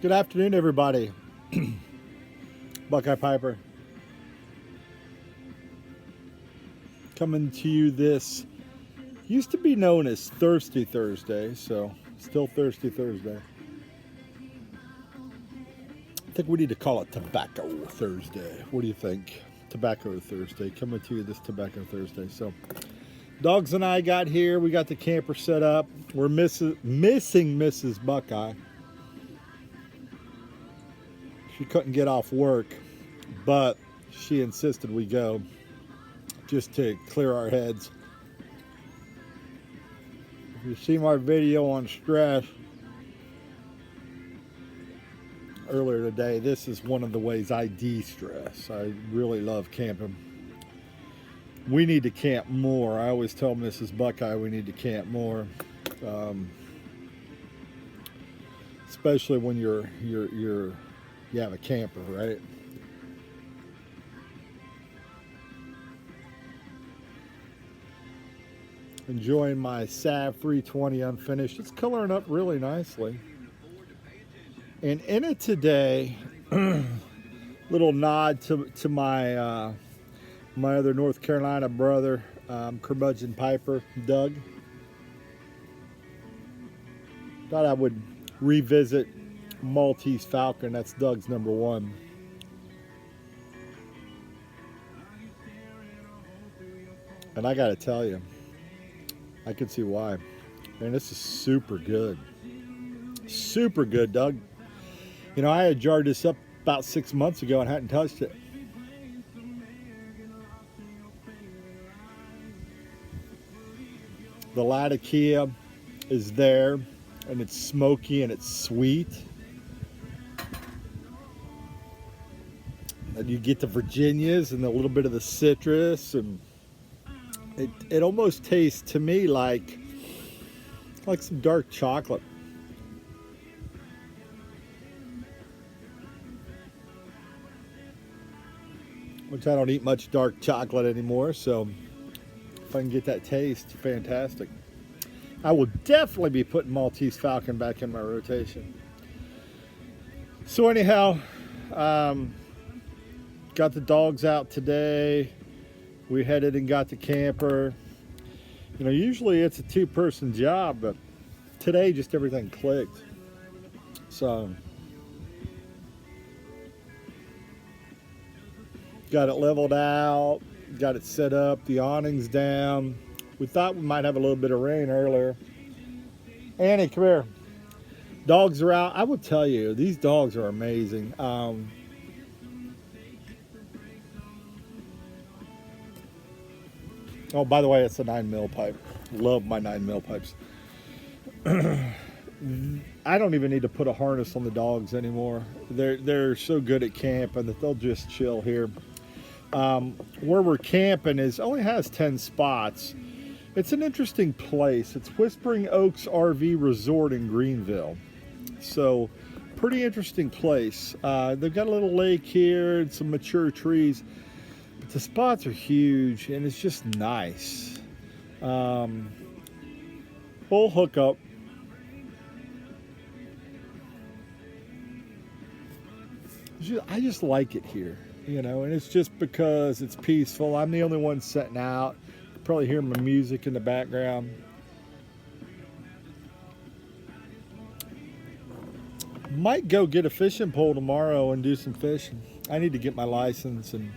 Good afternoon, everybody. Buckeye Piper coming to you. This used to be known as Thirsty Thursday, so still Thirsty Thursday. I think we need to call it Tobacco Thursday. What do you think? Tobacco Thursday. Coming to you this Tobacco Thursday. So dogs and I got here. We got the camper set up. We're missing Mrs. Buckeye. She couldn't get off work, but she insisted we go just to clear our heads. If you see my video on stress earlier today, this is one of the ways I de-stress. I really love camping. We need to camp more. I always tell Mrs. Buckeye we need to camp more, especially when you have a camper, right? Enjoying my Sav 320 unfinished. It's coloring up really nicely. And in it today, little nod to my my other North Carolina brother, curmudgeon Piper, Doug. Thought I would revisit Maltese Falcon. That's Doug's number one. And I gotta tell you, I can see why. Man, this is super good. Super good, Doug. You know, I had jarred this up about 6 months ago and hadn't touched it. The Latakia is there, and it's smoky and it's sweet. And you get the Virginias and a little bit of the citrus, and it almost tastes to me like some dark chocolate. Which I don't eat much dark chocolate anymore, so if I can get that taste, fantastic. I will definitely be putting Maltese Falcon back in my rotation. So anyhow, got the dogs out today. We headed and got the camper. You know, usually it's a two-person job, but today just everything clicked. So got it leveled out, got it set up, the awning's down. We thought we might have a little bit of rain earlier. Annie, come here. Dogs are out. I will tell you, these dogs are amazing. Oh, by the way, it's a 9mm pipe. Love my 9mm pipes. I don't even need to put a harness on the dogs anymore. They're so good at camping that they'll just chill here. Where we're camping only has 10 spots. It's an interesting place. It's Whispering Oaks RV Resort in Greenville. So, pretty interesting place. They've got a little lake here and some mature trees. But the spots are huge and it's just nice. Full hookup. I just like it here, you know, and it's just because it's peaceful. I'm the only one setting out. You probably hear my music in the background. Might go get a fishing pole tomorrow and do some fishing. I need to get my license, and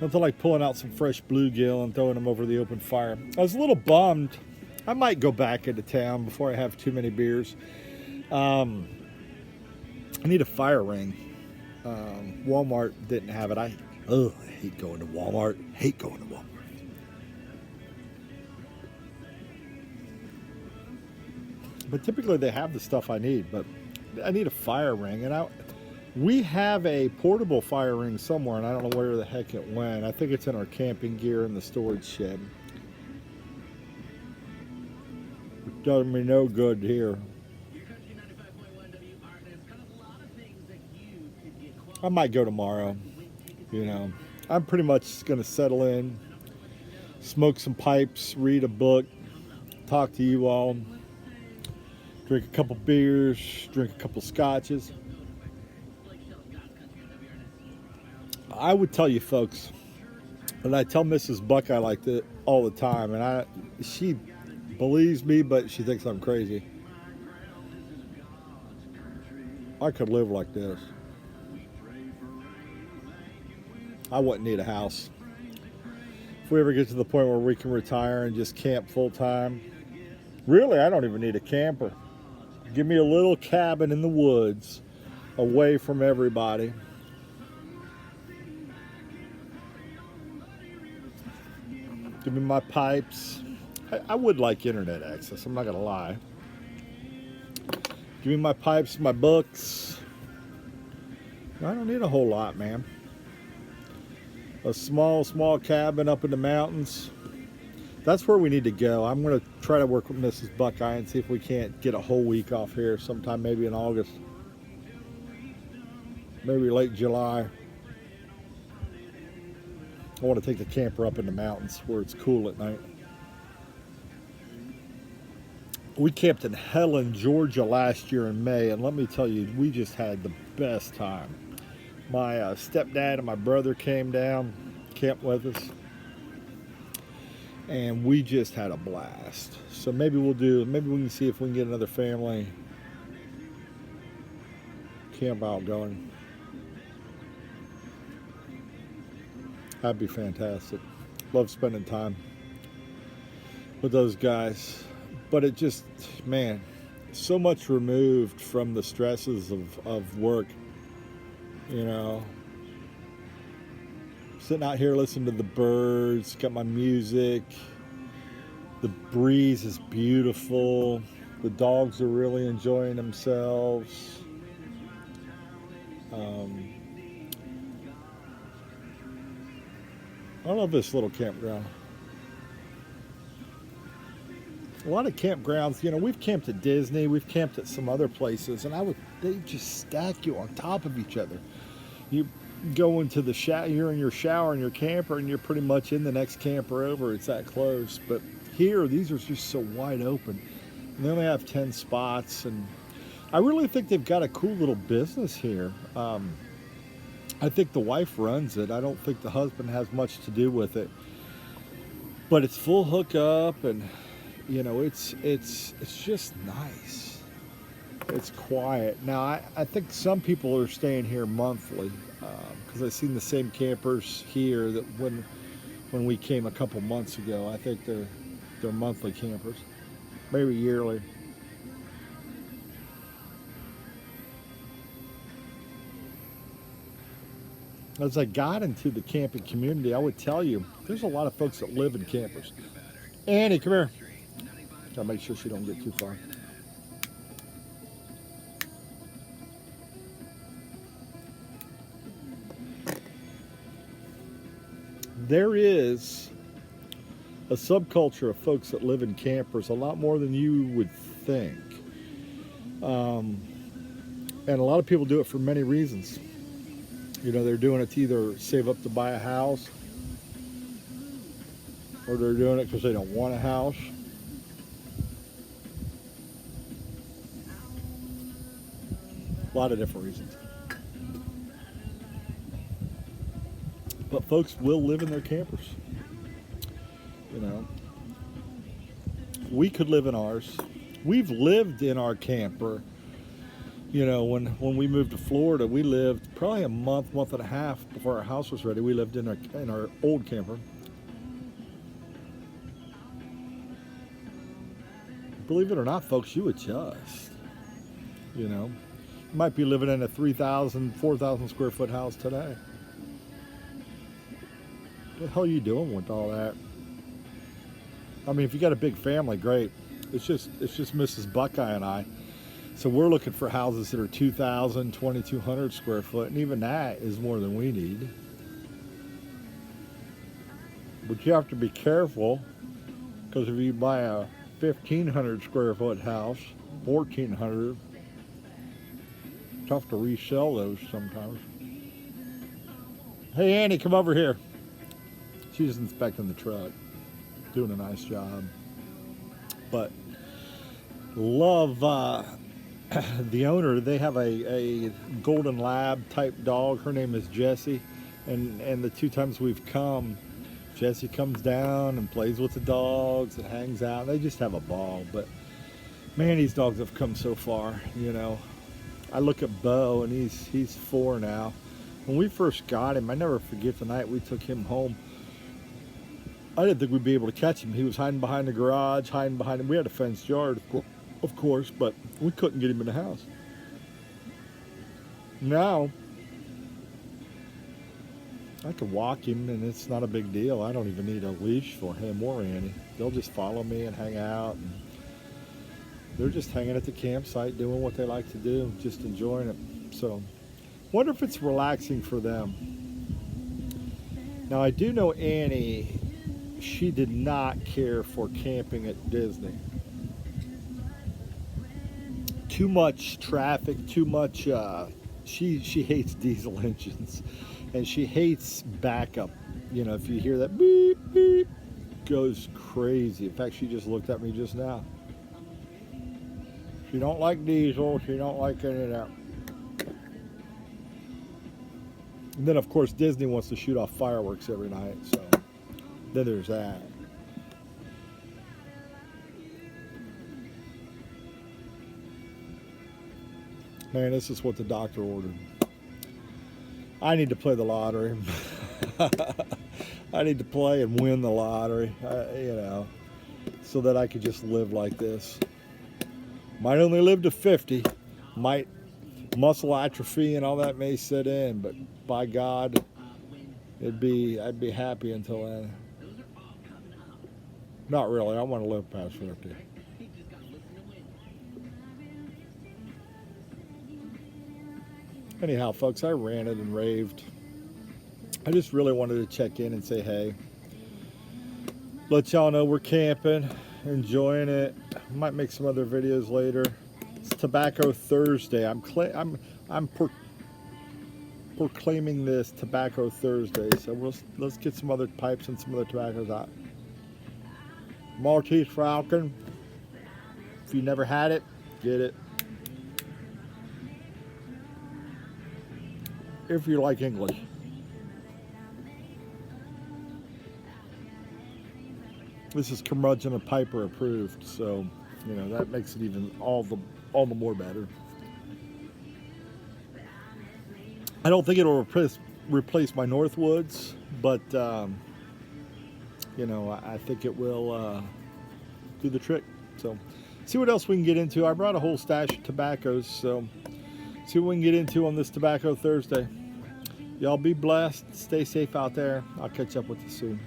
I feel like pulling out some fresh bluegill and throwing them over the open fire. I was a little bummed. I might go back into town before I have too many beers. I need a fire ring. Walmart didn't have it. I hate going to Walmart. Hate going to Walmart. But typically they have the stuff I need. But I need a fire ring, and we have a portable fire ring somewhere, and I don't know where the heck it went. I think it's in our camping gear in the storage shed. It does me no good here. I might go tomorrow, you know. I'm pretty much going to settle in, smoke some pipes, read a book, talk to you all, drink a couple beers, drink a couple scotches. I would tell you folks, and I tell Mrs. Buckeye like that all the time, and she believes me, but she thinks I'm crazy. I could live like this. I wouldn't need a house. If we ever get to the point where we can retire and just camp full time, really, I don't even need a camper. Give me a little cabin in the woods, away from everybody. Give me my pipes. I would like internet access, I'm not gonna lie. Give me my pipes, my books. I don't need a whole lot, man. A small cabin up in the mountains. That's where we need to go. I'm gonna try to work with Mrs. Buckeye and see if we can't get a whole week off here sometime, maybe in August. Maybe late July. I want to take the camper up in the mountains where it's cool at night. We camped in Helen, Georgia last year in May, and let me tell you, we just had the best time. My stepdad and my brother came down, camped with us, and we just had a blast. So maybe we can see if we can get another family camp out going. That'd be fantastic. Love spending time with those guys. But it just, man, so much removed from the stresses of work, you know. Sitting out here listening to the birds, got my music. The breeze is beautiful. The dogs are really enjoying themselves. I love this little campground. A lot of campgrounds, you know, we've camped at Disney, we've camped at some other places, and they just stack you on top of each other. You go into the shower, you're in your shower in your camper, and you're pretty much in the next camper over. It's that close. But here, these are just so wide open. And they only have 10 spots, and I really think they've got a cool little business here. I think the wife runs it. I don't think the husband has much to do with it. But it's full hookup, and you know, it's just nice. It's quiet. Now, I think some people are staying here monthly, because I've seen the same campers here that when we came a couple months ago. I think they're monthly campers, maybe yearly. As I got into the camping community, I would tell you, there's a lot of folks that live in campers. Annie, come here. Gotta make sure she don't get too far. There is a subculture of folks that live in campers, a lot more than you would think. And a lot of people do it for many reasons. You know, they're doing it to either save up to buy a house, or they're doing it because they don't want a house. A lot of different reasons. But folks will live in their campers. You know, we could live in ours. We've lived in our camper. You know, when we moved to Florida, we lived probably a month and a half before our house was ready. We lived in our old camper. Believe it or not, folks, you adjust. You know, you might be living in a 3,000, 4,000 square foot house today. What the hell are you doing with all that? I mean, if you got a big family, great. It's just Mrs. Buckeye and I. So we're looking for houses that are 2,000, 2,200 square foot, and even that is more than we need. But you have to be careful, because if you buy a 1,500 square foot house, 1,400, tough to resell those sometimes. Hey, Annie, come over here. She's inspecting the truck, doing a nice job. But love the owner. They have a golden lab type dog. Her name is Jessie, and the 2 times we've come, Jessie comes down and plays with the dogs and hangs out. They just have a ball. But man, these dogs have come so far. You know, I look at Bo, and he's 4 now. When we first got him, I never forget the night we took him home. I didn't think we'd be able to catch him. He was hiding behind the garage, hiding behind him. We had a fenced yard, of course, but we couldn't get him in the house. Now, I can walk him, and it's not a big deal. I don't even need a leash for him or Annie. They'll just follow me and hang out. And they're just hanging at the campsite, doing what they like to do, just enjoying it. So, wonder if it's relaxing for them. Now, I do know Annie, she did not care for camping at Disney. Too much traffic, too much, she hates diesel engines, and she hates backup. You know, if you hear that beep, beep, goes crazy. In fact, she just looked at me just now. She don't like diesel, she don't like any of that. And then, of course, Disney wants to shoot off fireworks every night, so then there's that. Man, this is what the doctor ordered. I need to play the lottery. I need to play and win the lottery, you know, so that I could just live like this. Might only live to 50. Might muscle atrophy and all that may set in, but by God, I'd be happy until then. Not really. I want to live past 50. Anyhow, folks, I ranted and raved. I just really wanted to check in and say hey. Let y'all know we're camping, enjoying it. Might make some other videos later. It's Tobacco Thursday. I'm proclaiming this Tobacco Thursday. So let's get some other pipes and some other tobaccos out. Maltese Falcon. If you never had it, get it. If you like English. This is Curmudgeon and Piper approved, so you know that makes it even all the more better. I don't think it'll replace my Northwoods, but you know, I think it will do the trick. So see what else we can get into. I brought a whole stash of tobaccos, so see what we can get into on this Tobacco Thursday. Y'all be blessed. Stay safe out there. I'll catch up with you soon.